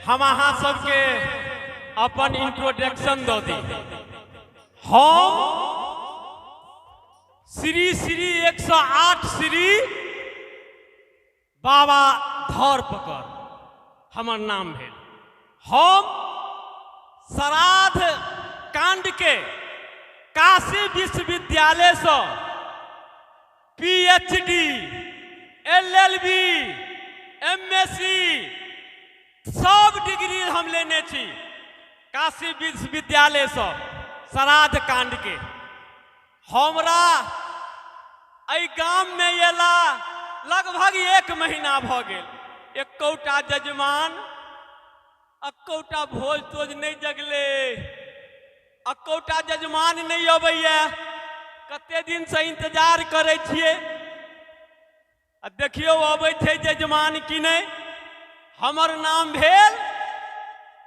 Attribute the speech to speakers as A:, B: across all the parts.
A: हम अहाँ सबके अपन इंट्रोडक्शन दो दी। हम श्री श्री 108 श्री बाबा धरपकड़ हमर नाम भेल। हम श्राद्ध कांड के काशी विश्वविद्यालय से PhD LLB MSc सब डिग्री हम लेने छी काशी विश्वविद्यालय से श्राद्ध कांड के। हमरा एहि गाम में एला लगभग 1 महीना भ गेल। एकौटा जजमान एकौटा भोज तोज नहीं जगले, एकौटा जजमान नहीं अबैया। कते दिन से इंतजार करे छिए। देखियो अबै छै जजमान कि नहीं। हमर नाम भेल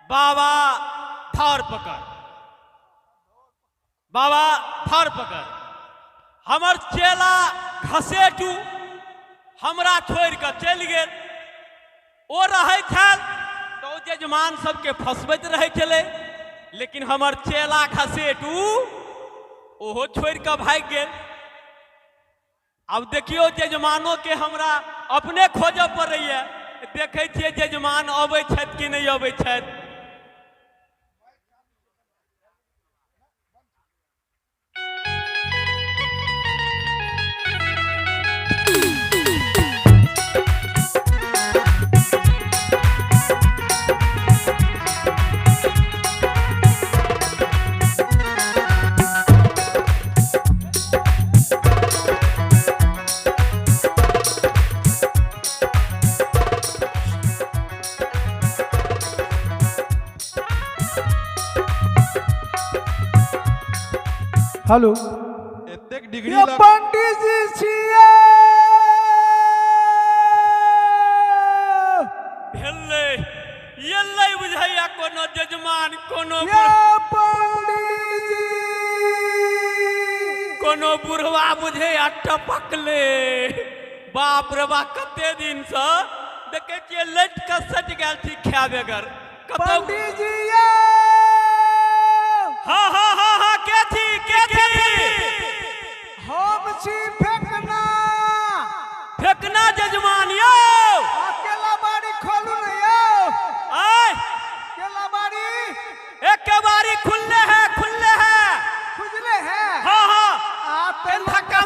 A: बाबा धरपकड़। बाबा धरपकड़ हमर चेला घसेटू हमरा छोड़ के चल गेल। ओ रहे छल तो जजमान सबके फंसबैत रहे चले, लेकिन हमर चेला घसेटू ओहो छोड़ के भाग गेल। अब देखियो जजमानों के हमरा अपने खोज पड़ैया। देखे छिए जजमान अबै छथि कि नहीं अबै छथि।
B: हेलो
C: एतेक डिग्री
B: ये पंडित जी छिए।
A: भेलै एलै बुझाइया कोनो जजमान कोनो
B: ये पंडित जी
A: कोनो बुढ़वा बुझे टपकले। बाप रे बाप कते दिन से देखे छिए लट के सट गेल छी खाए बेगर।
B: पंडित जी ये
A: हाँ के थी
B: हम छी फेकना।
A: फेकना जजमान यो
B: केला बाड़ी खोलू न यो।
A: आय
B: केला बाड़ी
A: एक बारी खुले है
B: खुजले है।
A: हाँ
B: आप
A: धक्का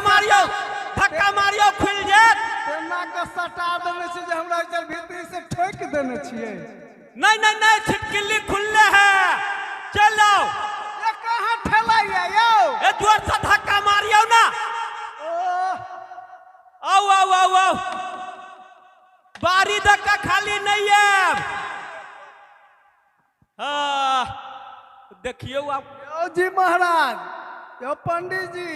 A: मारियो खुल जात।
B: तेना के सटा देने छी जे हमरा चल भीतर से ठोक देने छिए।
A: नहीं छिटकिली खुले है। चलो
B: ये कहां ठेलाइया यो।
A: ए जोर से धक्का मारियो ना। आओ बारी धक्का खाली नहीं है। देखियो आप
B: यो जी महाराज यो पंडित जी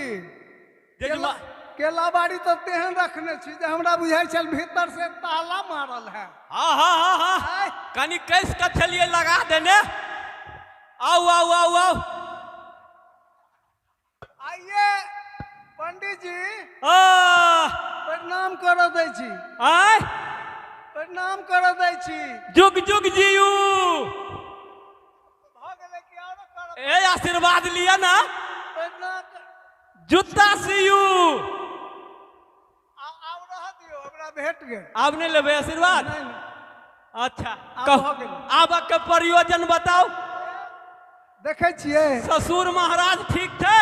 B: केला बाड़ी तो तेहन रखने छी जे हमरा बुझाई चल भीतर से ताला मारल है।
A: हाँ कनी कैस के छलिए लगा देने। आओ
B: आइए पंडित जी प्रणाम कर दै छी।
A: आय
B: प्रणाम कर दै छी।
A: जुग जुग जियू।
B: भ गेले कि और कर।
A: ए आशीर्वाद लिया ना।
B: प्रणाम
A: जूता सियू।
B: आब रह दियो हमरा भेट गेल।
A: आब नहीं लेबे आशीर्वाद।
B: नहीं
A: अच्छा
B: आब भ गेल।
A: आब के प्रयोजन बताओ।
B: देखे छिए
A: ससुर महाराज ठीक थे।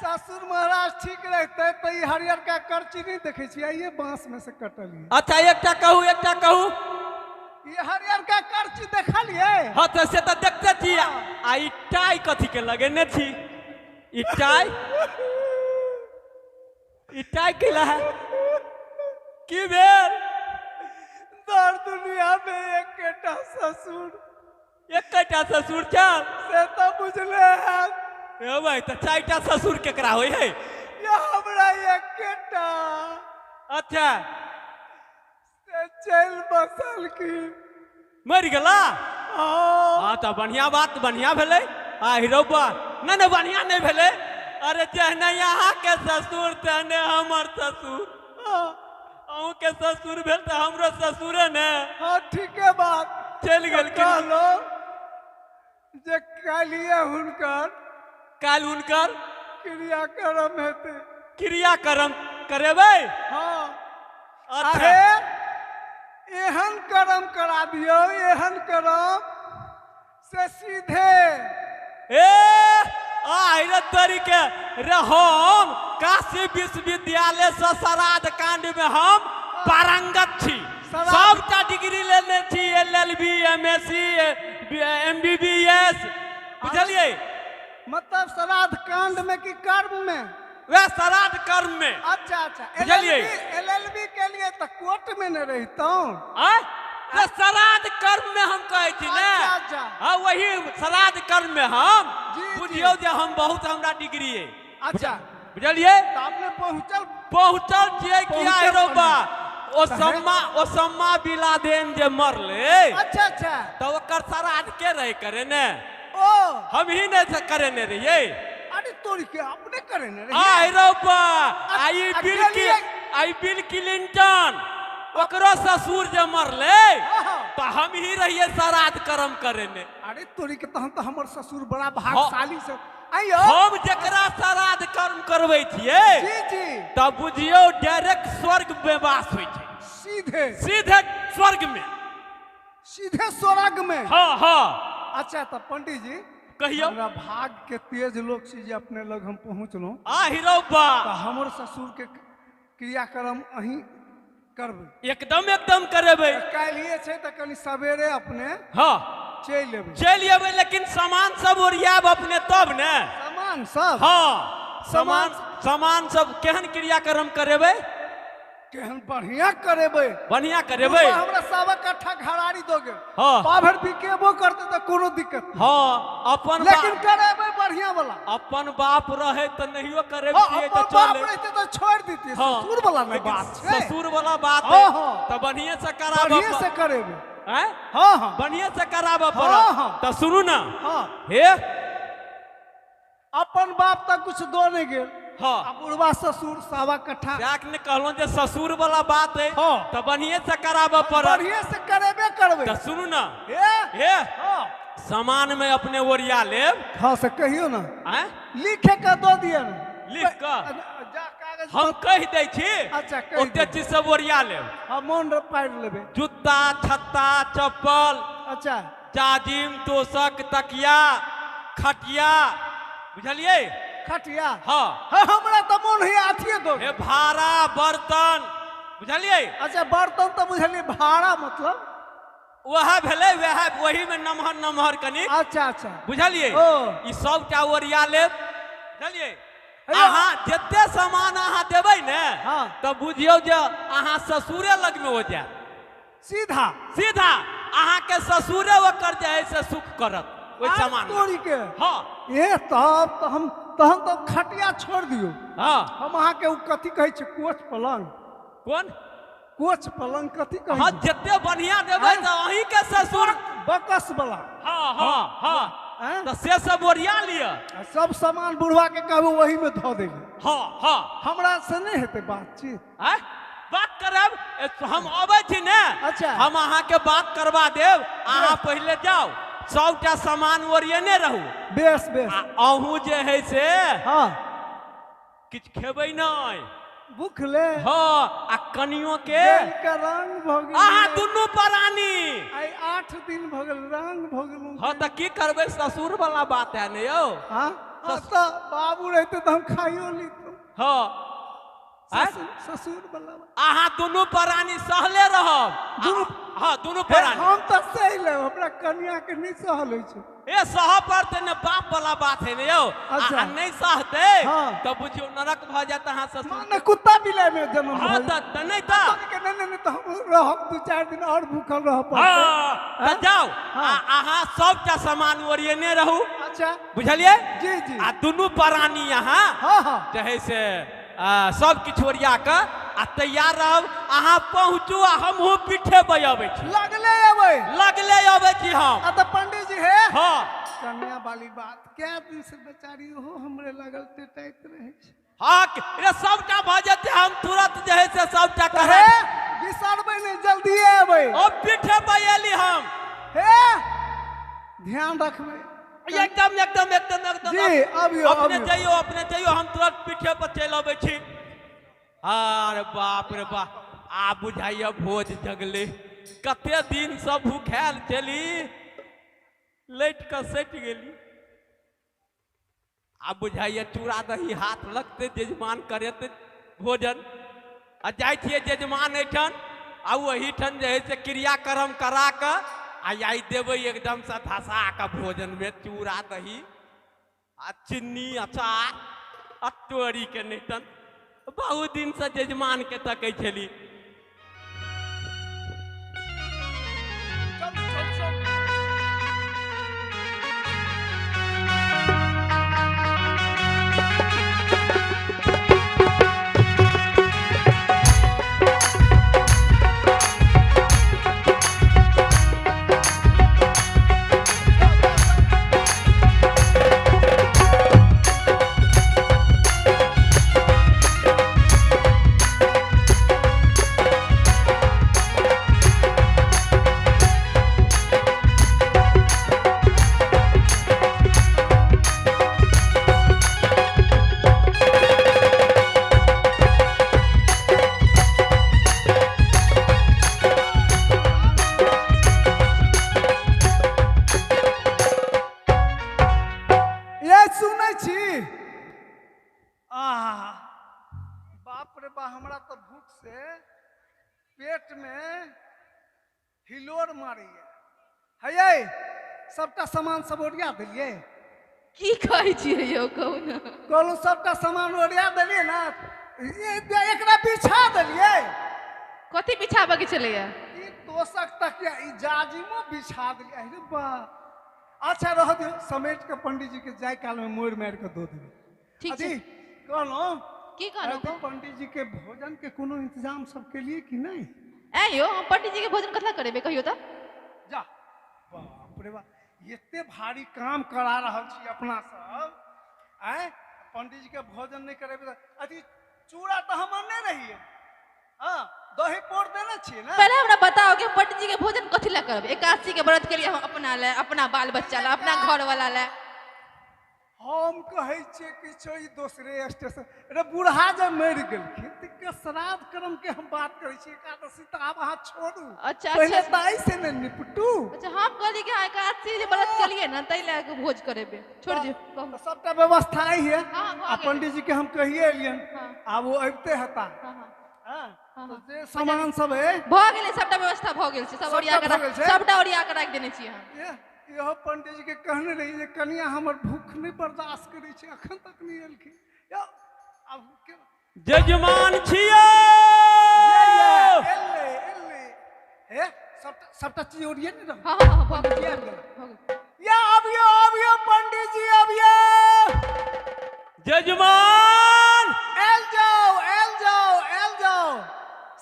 B: ससुर महाराज ठीक रहते तो ये हरियर का करची नहीं देखे छिए। ये बांस में से कटल।
A: अच्छा एकटा कहू
B: ये हरियर का करची देखलिए।
A: हाँ तो से तो देखते थी। आ ई टाई कथी के लगेने थी। ई टाई केला है की भेल।
B: दर दुनिया में एकटा ससुर
A: एकटा ससुर चल
B: से तो बुझले है।
A: ए भाई तो 4टा ससुर केकरा होय है।
B: ये हमरा एकटा
A: अच्छा
B: से चल बसल की
A: मर गेला।
B: हाँ
A: हाँ तो बढ़िया भेले। आ हिरौबा नहीं बढ़िया नहीं भेले। अरे जहने यहाँ के ससुर तहने हमर ससुर। अहूँ के ससुर भेल तो हमरो ससुरे ने।
B: हाँ ठीक है बात।
A: चल गेल
B: कहलो जे कालिए हुनकर
A: काल हुनकर
B: क्रियाक्रम हेतै।
A: क्रियाक्रम करेबै।
B: हाँ
A: अच्छा
B: अहे एहन कर्म करा दियो, एहन कर्म से सीधे
A: ए आइरे तरीके रे हम काशी विश्वविद्यालय से श्राद्ध कांड में हम पारंगत छी।
B: श्राद्ध-
A: सबटा डिग्री लेने छी, LLB MSc MBBS बुझलिए।
B: मतलब श्राद्ध कांड में कि कर्म में?
A: वह श्राद्ध कर्म में।
B: अच्छा अच्छा
A: बुझलिए।
B: LLB के लिए तो कोर्ट में न रहता हूँ।
A: वे श्राद्ध कर्म में हम कहे थी ना।
B: अच्छा, अच्छा।
A: हाँ वही श्राद्ध कर्म में हम
B: जी,
A: बुझियो जे हम बहुत हमरा डिग्री है।
B: अच्छा
A: बुझलिए।
B: तो आपने
A: पहुंचल छियै
B: पहुंचल
A: किया हेरोबा
B: पहुंचल।
A: ओसामा बिन लादेन जे मरले
B: अच्छा अच्छा
A: तो ओकर श्राद्ध के रहे करे ने,
B: ओ
A: हम ही ने करे ने रहिए।
B: अरे तोरी के अपने करे न
A: हेरोबा
B: अकेले-
A: आई बिल क्लिंटन ओकरो ससुर जे मरले तो हम ही रहिए श्राद्ध कर्म करे ने।
B: अरे तोरी के तहन तो हमर ससुर बड़ा भाग्यशाली से आइयो।
A: हम जकरा श्राद्ध कर्म करबै छियै
B: जी जी
A: तब बुझियो डायरेक्ट स्वर्ग में वास होइ छै।
B: सीधे
A: सीधे स्वर्ग में।
B: सीधे स्वर्ग में।
A: हाँ हाँ
B: अच्छा तो पंडित जी
A: कहियो।
B: हमरा भाग के तेज लोग छी जे अपने लग हम पहुँचलहुँ
A: आ हिरौबा
B: तो हमर ससुर के क्रियाक्रम अहीं करबै।
A: एकदम करेबै।
B: काल्हिए छै तो कनी सवेरे अपने
A: हाँ
B: चलि एबै।
A: चलि अबै लेकिन सामान सब ओरियाब अपने तब ने।
B: सामान सब
A: हाँ सामान सब केहन क्रियाक्रम करेबै?
B: केहन बढ़िया करेबै।
A: बढ़िया करेबै।
B: हमरा 1.25 कट्ठा घरारी दोगे।
A: हाँ
B: पाभर बिकेबो करते तो कोनो दिक्कत नहीं।
A: हाँ अपन
B: लेकिन करेबै बढ़िया वाला।
A: अपन बाप रहे तो नहियो करेबै
B: हाँ,
A: तो
B: अपन बाप
A: चले।
B: रहते तो छोड़ देती।
A: हाँ।
B: ससुर वाला नहीं
A: लेकिन
B: बात छै।
A: ससुर वाला बात
B: हाँ,
A: है
B: हाँ।
A: तो बढ़िया से कराब।
B: बढ़िया से करेबै।
A: हैं?
B: हाँ हाँ
A: बढ़िया से कराब
B: हाँ,
A: पड़त।
B: हाँ।
A: तो सुनू ना
B: हाँ
A: हे
B: अपन बाप तक कुछ दो नहीं गेल।
A: हाँ
B: आ बुढ़वा ससुर 1.25 कट्ठा
A: जाक ने कहलौं जे ससुर वाला बात है
B: हाँ।
A: तो बढ़िया से कराब पड़त।
B: बढ़िया से करेबे करबै।
A: तो सुनू ना
B: हे
A: हे
B: हाँ
A: सामान में अपने ओरिया लेब।
B: हाँ से कहियो ना
A: हैं?
B: लिखे के दो दिया ना।
A: लिख कऽ?
B: जा कागज
A: हम कह दे छी
B: अच्छा, कहि
A: ओते
B: दे।
A: चीज सब ओरिया लेब।
B: हाँ मोन पार लेबै।
A: जूता छत्ता चप्पल
B: अच्छा
A: चाजिम तोशक तकिया खटिया बुझलिए।
B: खटिया
A: हाँ
B: हाँ हमरा तो मोन है अथिए दो।
A: हे भाड़ा बर्तन बुझलिए।
B: अच्छा बर्तन तो बुझलिए भाड़ा मतलब।
A: वह भेले वह वही में नमहर नमहर कनी
B: अच्छा अच्छा
A: बुझलिए।
B: ओ।
A: ई सबटा ओरिया लेब बुझलिए।
B: हेलो।
A: अहाँ जते सामान अहाँ देबै ने
B: हाँ।
A: तो बुझियो जे अहाँ ससुरे लग में हो जाए।
B: सीधा
A: सीधा अहाँ के ससुरे ओकर जे है से सुख करत ओइ
B: आज
A: सामान में।
B: तोरी के
A: हाँ
B: ये तब तो हम तहन तो खटिया छोड़ दियो।
A: हाँ
B: हम अहाँ के उ कथी कहै छै कोच पलंग।
A: कौन
B: कोच पलंग कथी कहै
A: हाँ
B: छै?
A: जते बढ़िया देबै तो अहीं के ससुर।
B: बकस वाला।
A: हाँ हाँ हाँ
B: हैं?
A: तो से सब ओरिया लिया।
B: आ सब सामान बुढ़वा के कहबो वही में धो देंगे।
A: हाँ हाँ
B: हमरा से नहीं हेतै बातचीत।
A: आय? बात करब हम अबै छी ने।
B: अच्छा।
A: हम अहाँ के बात करवा देब। अहाँ पहले जाओ सबटा सामान ओरियने रहू।
B: बेस बेस
A: आ अहूँ जे है से
B: हाँ
A: किछ खेबै नहीं।
B: भूख ले
A: हाँ आ कनियो के
B: गेल के रंग भ गेल।
A: अहाँ दुनू प्राणी।
B: आई 8 दिन भ गेल रंग भ गेल।
A: हाँ तो की करबै ससुर वाला बात है ने यौ।
B: हाँ तो बाबू रहते तो हम खाइयो लीतो।
A: हाँ
B: ससुर वाला
A: अहाँ दुनू प्राणी सहले रहब। हाँ दुनू प्राणी।
B: हम तो सही ले हमरा कन्या के नहीं सहल होइ छै।
A: ए सह पड़ते ने बाप वाला बात है ने यौ।
B: अच्छा।
A: आ नहीं सहते
B: हाँ।
A: तो बुझियो नरक भ जात अहाँ ससुर।
B: माने कुत्ता बिलाई में जन्म
A: हाँ
B: भइल।
A: तो नहीं था।
B: नहीं तो हम रहब 2-4 दिन और भूखल रह पड़ते।
A: हाँ तो जाओ
B: हाँ।
A: अहाँ सबटा सामान ओरियने रहू
B: अच्छा
A: बुझलिए।
B: जी जी
A: आ दुनू प्राणी यहाँ
B: हाँ हाँ
A: चाहे से सब किछु ओरिया के आ तैयार रहब। अहाँ पहुँचू आ हमहूँ पीठे बजाबै छी।
B: लगले अबै।
A: लगले अबै छी हम।
B: आ तो पंडित जी है
A: हाँ
B: कन्या वाली बात क्या दिन से बेचारी हो हमरे लगल टेटाइत रहे छै।
A: हाँ रे सबटा भ जेतै हम तुरंत जे है से सबटा
B: कहे
A: करे।
B: बिसरबै नहीं जल्दी अबै।
A: ओ पीठे बजेली हम।
B: हे ध्यान रखबे।
A: एकदम एकदम एकदम एकदम
B: जी अबियो
A: अपने
B: अबियो।
A: जाइयो अपने जाइयो, हम तुरंत पीठे पर चल अबै छी। अरे बाप रे बाप, आ बुझाइए भोज जगले। कते दिन से भूखायल चली, लैट के सटि गेली। आ बुझाइए चूड़ा दही हाथ लगते जजमान करेते भोजन। आ जाइ छियै जजमान एठन, आ वही ठन जे है से क्रियाक्रम करा के आ आई देवे एकदम से धसा के भोजन में चूड़ा दही आ चीनी अचार अतोरी के नैतन। बहुत दिन से जजमान के तकै छली।
B: चल चल चल। सुनै छी बाप रे बा, हमरा तो भूख से पेट में हिलोर मारैया। है सबटा सामान सब ओरिया देलिए?
C: की कहै छियै यौ, कहू ना।
B: कहलू सबटा सामान ओरिया देलिए ना, एकरा बिछा देलिए।
C: कथी बिछाबे के छलैया?
B: ई तोशक तकिया ई जाजिमो बिछा देलिए। अरे बा, अच्छा रह दियो, समेट के पंडित जी के जाय काल में मोड़ मार के दो देबे।
C: ठीक छै।
B: कहलो
C: की कहलौ?
B: पंडित जी के भोजन के कोनो इंतजाम सब के लिए कि नहीं?
C: ए यो, हम पंडित जी के भोजन कतला करेबे कहियो त?
B: जा बाप रे बा, एते भारी काम करा रहल छी अपना सब, आए पंडित जी के भोजन नहीं करेबे। अथी चूड़ा तो हम नहीं रहिए, हाँ दही पोड़ देने छी ना।
C: पहले हमरा बताओ कि पंडित जी के भोजन कथला करब? एकादशी के व्रत के लिए हम अपना ले, अपना बाल बच्चा ले, अपना घर वाला ले।
B: हम कहे छे कि ई दूसरे स्टेशन। अरे बूढ़ा जब मर गेलखिन त श्राद्ध कर्म के हम बात करे छी। एकादशी त आब अहाँ छोड़ू,
C: अच्छा
B: पहले
C: अच्छा
B: दाई से न निपटू।
C: अच्छा, हम कहली कि एकादशी के व्रत के लिए ना, तै ले के भोज करेबे। छोड़ दियो, कहू।
B: सबटा व्यवस्था आई है।
C: हाँ, भ
B: आ
C: गेलै।
B: पंडित जी के हम कहिए एलियन,
C: हाँ।
B: आब वो अबते हता।
C: हां हां
B: हाँ, तो जे सामान सब है
C: भ गेलै, सबटा व्यवस्था भ गेल छै, सब ओरिया के
B: सबटा भ गेल छै?
C: सबटा ओरिया के राख देने छी हम।
B: यह पंडित जी के कहने रही जे कनिया हमर भूख नहीं बर्दाश्त करे छे, अखन तक नहीं एलखिन। अब के
A: जजमान छियै।
B: एले एले हे सबटा चीज ओरिए नहीं रह।
C: हां हां हां, भ
B: पंडित जी
C: गेल,
B: आबि गेल।
C: भ गेल।
B: या अबियो अबियो पंडित जी अबियो।
A: जजमान
B: एल जाओ एल जाओ एल जाओ,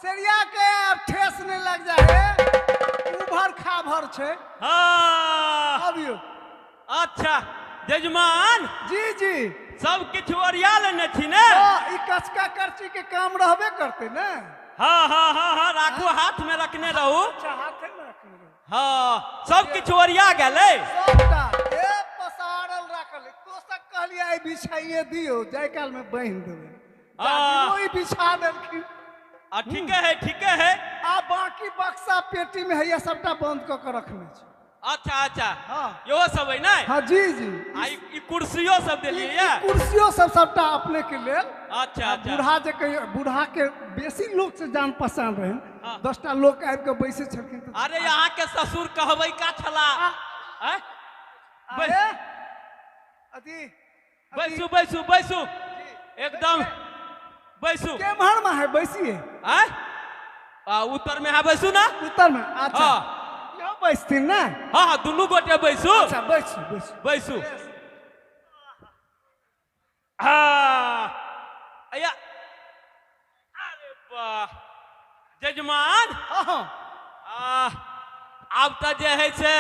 B: सरिया के अब ठेस नहीं लग जाए, उभर खाभर छे।
A: हाँ
B: अबियो।
A: अच्छा जजमान,
B: जी जी
A: सब किछु ओरिया लेने छी ने?
B: ई कचका करची के काम रहबे करते ना।
A: हाँ हाँ हाँ हाँ, राखू, हाथ में रखने रहू।
B: अच्छा हाथे में रखने रहो।
A: हाँ, सब किछु ओरिया गेलै।
B: सबटा ए पसारल राखल है। तो सब कहलिए आई बिछाइए दियो, जाय काल में बांध देबे। जाजी वही बिछा देलखिन।
A: ठीक है ठीक है।
B: आ बाकी बक्सा पेटी में है, ये सबटा बंद क के रखने छी।
A: अच्छा अच्छा,
B: हाँ
A: यो सब है ना?
B: हाँ जी जी।
A: ई कुर्सियों सब देलिए या?
B: कुर्सियों सब सबटा अपने के लेल।
A: अच्छा अच्छा।
B: बूढ़ा जे कहियो, बूढ़ा के बेसी लोग से जान पहचान रहे,
A: हाँ।
B: 10टा लोग आबि के बैसे छलखिन त
A: अरे यहाँ के ससुर कहबै का छला? हैं?
B: अरे अथी
A: बैसू बैसू बैसू, एकदम बैसू।
B: केम्हर में है बैसिए?
A: हैं? उत्तर में है, बैसू ना?
B: उत्तर में। अच्छा
A: हाँ
B: यहाँ बैसथिन ना?
A: हाँ हाँ, दुनू गोटे बैसू।
B: अच्छा बैसू बैसू
A: बैसू। हाँ अया, अरे वाह जजमान।
B: हाँ
A: अब तो जे है से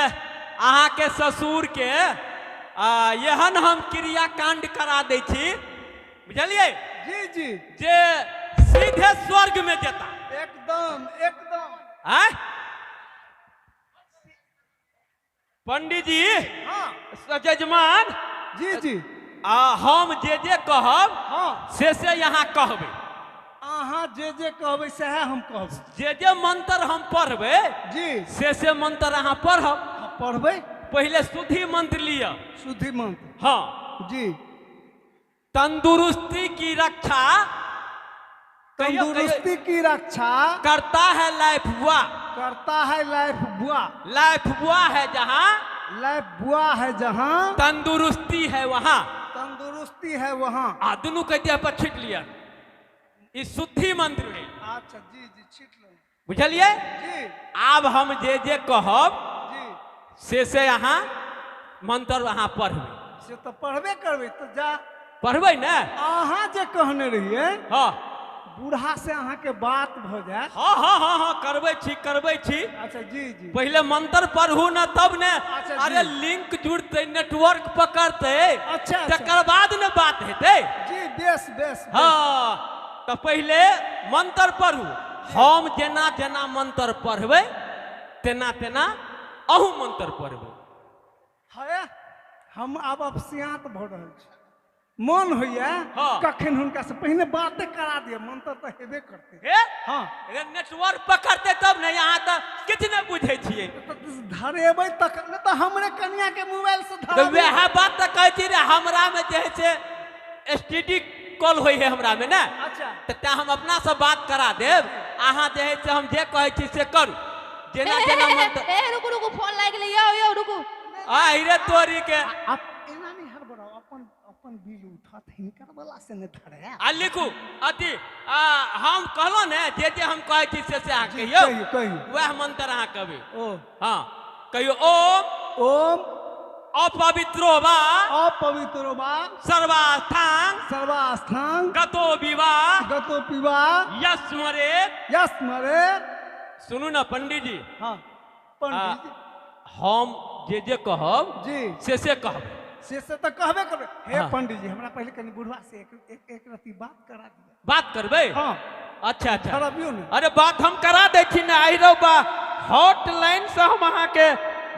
A: अहाँ के ससुर के एहन हम क्रियाकांड करा दै छी, बुझलिए?
B: जी जी
A: जे सीधे स्वर्ग में जेता।
B: एकदम एकदम।
A: हैं? पंडित जी
B: हाँ
A: जजमान
B: जी जी
A: हम जे कहब
B: हाँ
A: से यहाँ कहबै।
B: अहाँ जे कहबै सएह हम कहबै।
A: जे मंत्र हम पढ़बै
B: जी
A: से मंत्र अहाँ पढ़ब।
B: हाँ, पढ़बै।
A: पहले शुद्धि मंत्र लिया।
B: शुद्धि मंत्र
A: हाँ
B: जी।
A: तंदुरुस्ती की रक्षा
B: तंदुरुस्ती की रक्षा
A: करता है लाइफ बुआ।
B: करता है लाइफ बुआ।
A: लाइफ बुआ है जहाँ
B: लाइफ बुआ है जहाँ
A: तंदुरुस्ती है वहाँ।
B: तंदुरुस्ती है वहाँ।
A: दोनों के देह पर छिट लिया। ई शुद्धि मंत्र है।
B: अच्छा जी जी छीट लो।
A: बुझलिए?
B: जी
A: अब हम जे कहब
B: जी
A: से यहाँ मंत्र अहाँ पढ़बै।
B: से तो पढ़बे करबै तो जा
A: पढ़बै ने।
B: अहाँ जे कहने रहिए
A: हाँ
B: बूढ़ा से अहाँ के बात भ जाए।
A: हाँ हाँ हाँ हाँ करबै छी।
B: अच्छा जी जी
A: पहले मंत्र पढ़ू न तब ने।
B: अच्छा,
A: अरे
B: जी।
A: लिंक जुड़ते नेटवर्क पकड़ते
B: अच्छा,
A: तकर बाद न बात हेतै।
B: जी बेस बेस
A: हाँ तो पहले मंत्र पढ़ू। हम जेना जेना मंत्र पढ़बै तेना तेना अहू मंत्र पढ़बै।
B: है हम अब सियात भ रहल छी। मन होइए
A: हाँ।
B: कखन हुनका से पहिने बातें करा दिए। मंत्र तो हेबे करते।
A: हे
B: हाँ
A: अरे नेटवर्क पकड़ते तब ने। यहाँ तो किछ न बुझे छियै।
B: धरेबै तक न तो हमरे कन्या के मोबाइल से
A: तो
B: धरेबै।
A: वह बात तो कहै छी रे हमरा में जे है से एसटीडी कॉल होई है हमरा में ना।
B: अच्छा
A: तो हम अपना से बात करा देब। अहाँ जे है से हम जे कहै छी से करू। जेना जेना मंत्र
C: रुकू रुकू फोन लाग गेलै। यो रुकू।
A: रे तोरी के
B: आप एना नहीं हड़बड़ाओ। अपन अपन बिल उठत हिनकर वाला से ने धरे।
A: लिखू अति हम कहलो ने जे हम कहै छी से अहाँ कहियो।
B: कहियो
A: वह मंत्र अहाँ कहबै।
B: ओ
A: हाँ कहियो ओम
B: ओम
A: अपवित्रो वा
B: अपवित्रो वा
A: सर्वास्थान
B: सर्वास्थान
A: गतो विवाह
B: गतो पिवा
A: यस्मरे।
B: यस्मरे।
A: सुनू ना पंडित जी।
B: हाँ पंडित जी
A: हम जे कहब
B: जी
A: से कहब।
B: से तो कहबे करबे। हे
A: हाँ।
B: पंडित जी हमरा पहले कनी बुढ़वा से एक रति बात करा दिया।
A: बात करबै?
B: हाँ
A: अच्छा अच्छा।
B: खराबियो ने।
A: अरे बात हम करा दै छी ना। आई रहो बा हॉटलाइन से हम अहाँ के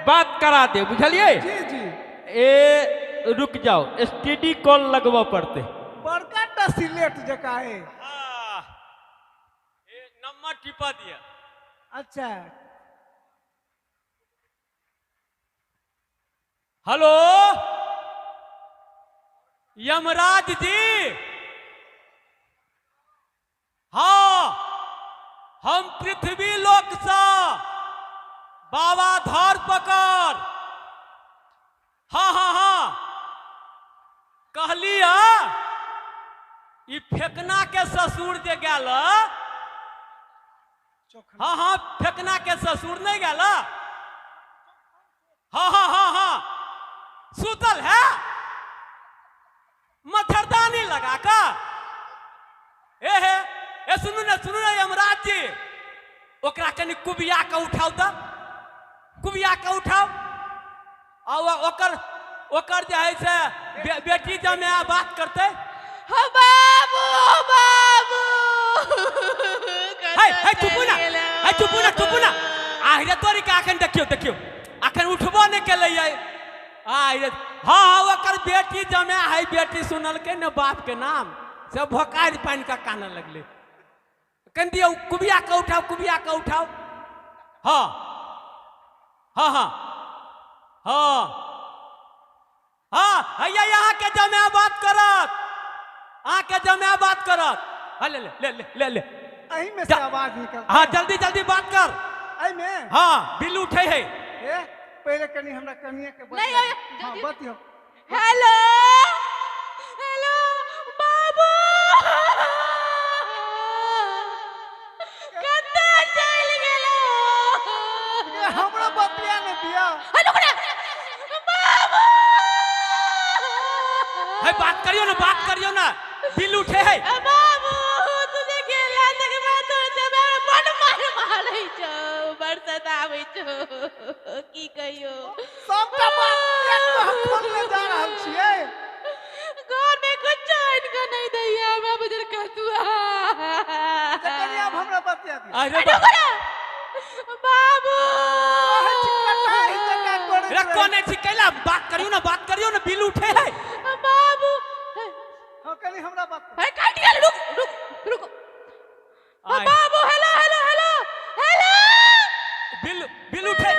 A: बात करा दे। बुझलिए?
B: जी जी
A: ए रुक जाओ एसटीडी कॉल लगवा पड़ते।
B: बड़का टा सिलेट जका है।
A: नंबर टिपा दिया।
B: अच्छा
A: हेलो यमराज जी। हाँ हम पृथ्वी लोक से बाबा धार पकड़। हाँ हाँ हाँ कहलिया ई फेकना के ससुर जे गेल। हाँ हाँ फेकना के ससुर नहीं गेल। हाँ हाँ हाँ हाँ सुतल है मच्छरदानी लगा कर। ए सुनू ना यमराज जी। ओकरा कनी कुबिया के उठाओ तो। कुबिया के उठाओ। ओकर जे है से बेटी जमे बात करते।
C: हो बाबू बाबू
A: चुप ना। रे तोरी के अखन देखियो अखन उठबो नहीं केले। हाँ ओकर बेटी जमे है। बेटी सुनल के न बाप के नाम से भोकाज पानी का कान लगले। कन दियो कुबिया के उठाओ। हाँ हाँ हाँ हाँ हाँ हैया यहाँ के जमे बात करत। अहाँ के जमे बात करत। हाँ ले ले ले ले ले
B: अही में से आवाज निकल।
A: हाँ जल्दी बात कर।
B: अही में
A: हाँ बिल उठे है।
B: पहले कनी हमरा कनिया के
C: नहीं,
B: हाँ बतियो।
C: हेलो बाबू कत्ते चल गेलो।
B: हमरा बतिया ने दिया।
C: हेलो बाबू
A: है बात करियो ना बिल उठे है।
C: बाबू तुझे गेला तक बात होते मेरा मन मारै छौ। बरसात आबै छौ की कहियो।
B: सबका बात हम खोलने जा रहल छियै।
C: घर में कुछ आइन के नहीं दैया। हमरा बुझर कहतुआ
B: कनिया हमरा बतिया दिया।
A: अरे
C: बाबू
B: कटाई जका करे
A: रे कौन है कैला बात करियो ना बिल उठे है
C: बाबू
B: हाँ कनी हमरा बात कर।
C: है काट गया रुक
A: आय।
C: बाबू हेलो
A: बिल उठे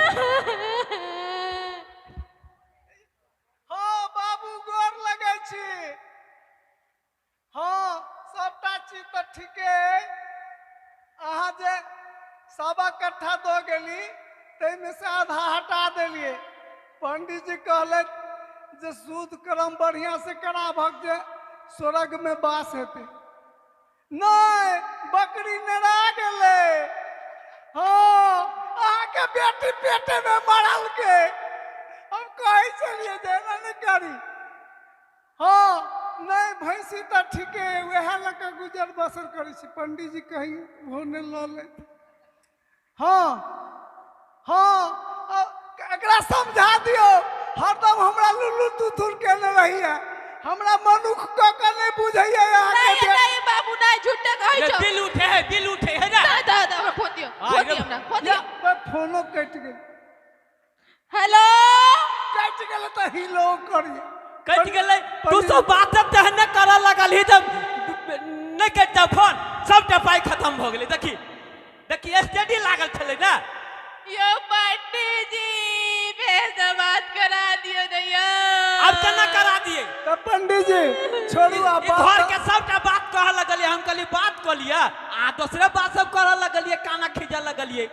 B: हाँ बाबू गोर लगे छी हाँ सबटा चीज तो ठीके अहाँ जे सवा कट्ठा दो गेली तैमे से आधा हटा देलिए पंडित जी कहले जे सूद करम बढ़िया से कराबक जे स्वर्ग में वास हेते नहीं बकरी नरा गेले हाँ अहाँ के बेटी पेटे में मरल के हम कहे चलिए देना नहीं करी हाँ नहीं भैंसी तो ठीके वह लगा गुजर बसर करी छी पंडित जी कही होने लो ले हाँ एकरा समझा दियो हरदम हमरा लुल्लू तुथुर केने रही है हमरा मनुख का नहीं बुझैया
C: नहीं बाबू नहीं झूठे कहै
A: ये
C: छौ
A: बिल उठे है ना
C: दा हमरा फोन दियो
B: फोनो कट गेल
C: हेलो
B: कट गेल तो हिलो करिए
A: कट गेलै तू सब बात तहन न करऽ लगल ही जब नहीं कटता फोन सबटा पाई खत्म भ गेलै देखी स्टडी लागल छलै ना
C: यो पंडित जी पैसा बात करा दियो नैया
A: अब केना करा दिए
B: तो पंडित जी छोड़ू आप
A: घर के सबटा बात कह लगलिए हम कहली बात क लिया आ दूसरे बात सब करऽ लगलिए काना खींचे लगलिए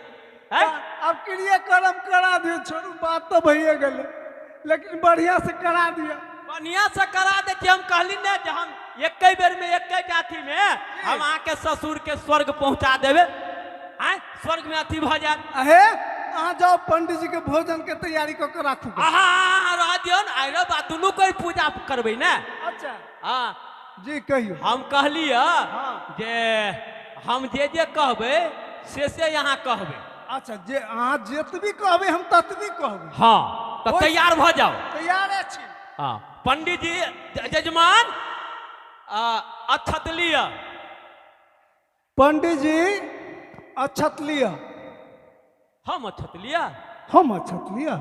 A: हैं
B: अब क्रिया कर्म करा दियो छोड़ू बात तो भइए गेले लेकिन बढ़िया से करा दिया
A: बढ़िया से करा देती हम कहली ना जे हम एक बेर में एक जाति में हम आके ससुर के स्वर्ग पहुंचा देवे हैं स्वर्ग में अथी भ जात
B: अहे अहाँ जाओ पंडित जी के भोजन के तैयारी क के राखू
A: आहा रह दियो न आइरो बा दुनू कोई पूजा करबै ना
B: अच्छा
A: हां
B: जी कहियो
A: हम कहलिए
B: हाँ।
A: जे हम जे कहबै से यहाँ कहबै
B: अच्छा जे अहाँ जितबी कहबै हम ततबी कहबै
A: हाँ तो तैयार भ जाओ
B: तैयार छी
A: हाँ पंडित जी जजमान अक्षत लिया
B: पंडित जी अक्षत लिया
A: हम अक्षत लिया
B: हम अक्षत लिया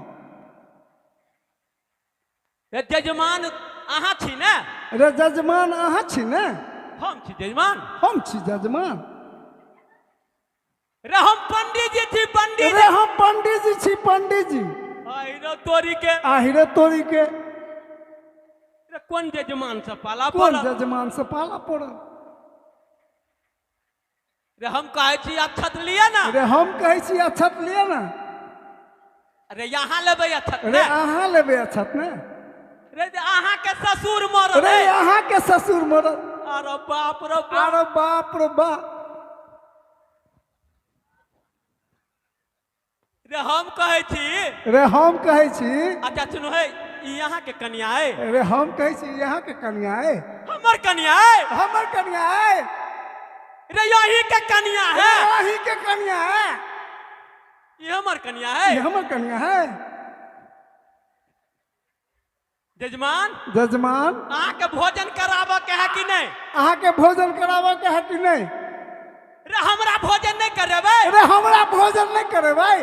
A: जजमान अहाँ छी ने
B: रे जजमान अहाँ छी ने
A: हम छी जजमान
B: हम छी जजमान
A: रे हम पंडित जी छी पंडित
B: रे हम पंडित जी छी पंडित जी
A: आहिरो तोरी के
B: आहिरे तोरी के
A: रे कौन जजमान से पाला
B: कौन
A: पड़ल
B: जजमान से पाला पड़ल
A: रे हम कहे छी अक्षत लिया ना
B: रे हम कहै छी अक्षत लिया ना
A: अरे यहाँ लेबै अक्षत
B: रे
A: ने
B: अहाँ लेबै अक्षत ने
A: रे अहाँ के ससुर मरल
B: रे अहाँ के ससुर मरल
A: अरे बाप रे बाप
B: अरे बाप रे बाप
A: रे हम कहे छी
B: रे हम कहै छी
A: अच्छा सुनो है ई यहाँ के कन्या है
B: रे हम कहै छी यहाँ के कन्या है
A: हमर कन्या है
B: हमर कन्या है
A: रे यही के कन्या है
B: वही के कन्या है
A: ये हमर कन्या है
B: ये हमर कन्या है
A: जजमान
B: जजमान
A: अहाँ के भोजन कराबऽ के है कि नहीं
B: अहाँ के भोजन कराबऽ के है कि नहीं
A: रे हमरा भोजन नहीं करेबै
B: रे हमरा भोजन नहीं करेबै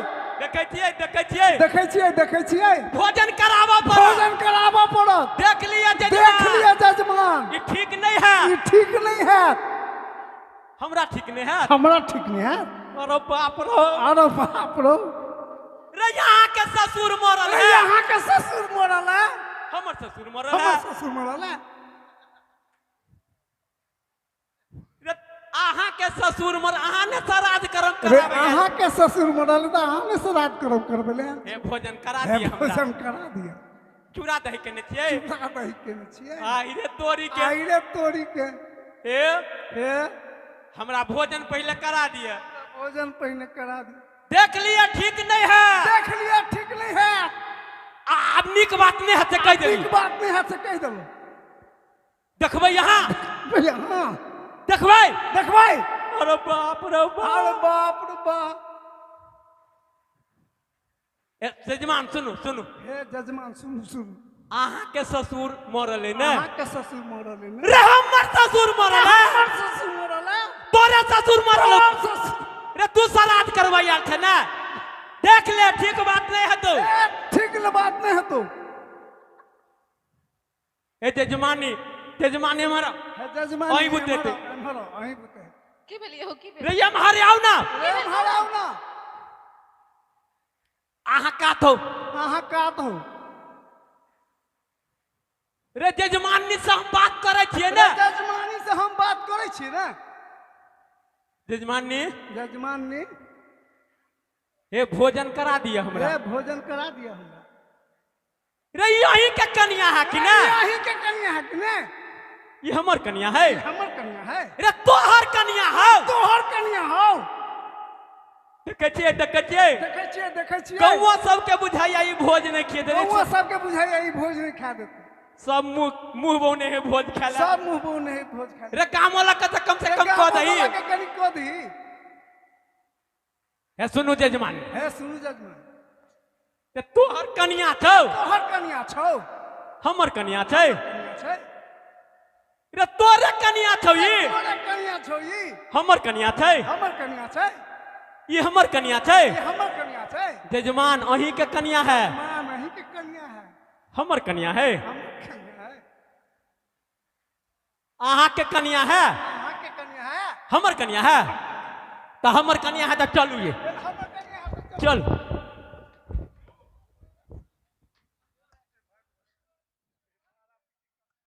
A: देखै छियै
B: देखै छियै
A: भोजन कराबऽ पड़त
B: भोजन कराबऽ पड़त
A: देख लिया
B: देख
A: जजमान
B: लिया जजमान
A: ई ठीक नहीं है
B: ई ठीक नहीं है
A: हमरा ठीक नहीं है
B: हमरा ठीक नहीं है
A: अरे बाप रे
B: अरे बाप रे
A: रे यहाँ के ससुर मरल
B: रे
A: है
B: यहाँ के ससुर मरल है
A: हमर ससुर मरल
B: हमर
A: है
B: ससुर मरल है
A: रे अहाँ के ससुर मर अहाँ ने श्राद्ध कर्म
B: रे
A: कराबै
B: अहाँ के ससुर मरल है तो अहाँ ने श्राद्ध कर्म करबेले
A: हे भोजन करा
B: है
A: दिए हमरा
B: भोजन करा दिया
A: चूड़ा दही केने छियै
B: चूड़ा दही केने छियै
A: आई रे तोरी के
B: आई रे तोरी के
A: हे
B: हे
A: हमरा भोजन पहले करा दिए
B: भोजन पहले करा दी
A: देख लिया ठीक नहीं है
B: देख लिया ठीक नहीं है
A: अब नीक बात नहीं है से कह देली
B: ठीक बात नहीं है से कह दलो
A: देखबै यहाँ
B: पहले हाँ
A: देखबै
B: देखबै
A: अरे बाप रे
B: अरे
A: बाप
B: बाप रे बाप
A: ए, जजमान सुनु सुनु
B: हे जजमान सुनु सुनु
A: अहाँ के ससुर मरल है ने
B: अहाँ के ससुर मरल है ने
A: रे हमर ससुर मरल है
B: हमर ससुर मरल है
A: तोरे ससुर मरल है
B: हमर ससुर
A: रे तू श्राद्ध करबै यार थे ना देख ले ठीक बात नहीं है तो
B: ए, ठीक ल बात
A: ए तेजमानी तेजमानी हमारा
B: है जजमान
A: अहीं बुते थे।
B: अहीं बुते
C: की भेलिए हो की भेलिए
A: रैया महारे आओ ना
B: रे हराउ ना
A: आहा का थो
B: अहाँ का तो
A: रे तेजमानी से हम बात करे छिए ना
B: जजमानी से हम बात करे छी ना
A: तेजमानी
B: जजमानी
A: हे भोजन करा दिया हमरा
B: रे भोजन करा दिया हमरा
A: रे यही के कन्या है कि ना
B: यही के कन्या है कि ने
A: ये हमर कन्या है
B: हमर कन्या है
A: रे तोहर कन्या है
B: तोहर कन्या हो
A: देखे छिए
B: देखे छिए
A: कौवा सबके बुझाइया ई भोज नहीं खिए दे
B: कौवा सबके बुझाइया ई भोज नहीं खा देते
A: सब मुंह बौने है भोज खाला
B: सब मुंह बो नहीं भोज खा
A: रे काम वाला का तो कम से कम कह दही
B: के कनी को दी
A: हे सुनु जजमान
B: है सुनु जजमान
A: ते तोहर कन्या छौ
B: तोहर कन्या छौ
A: हमर कन्या छै
B: कन्या छै
A: रे तोरे कन्या छौ ई
B: तोरे कन्या छौ ई
A: हमर कन्या छै
B: हमर कन्या छै
A: ई हमर कन्या छै
B: ई हमर कन्या छै
A: जजमान अही के कन्या है
B: मां नहीं के कन्या है
A: हमर कन्या है
B: हमर कन्या है
A: अहाँ के कन्या है
B: अहाँ के कन्या है
A: हमर कन्या है तो हमर कन्या है तो चलू ये
B: हमर कन्या है तो
A: चल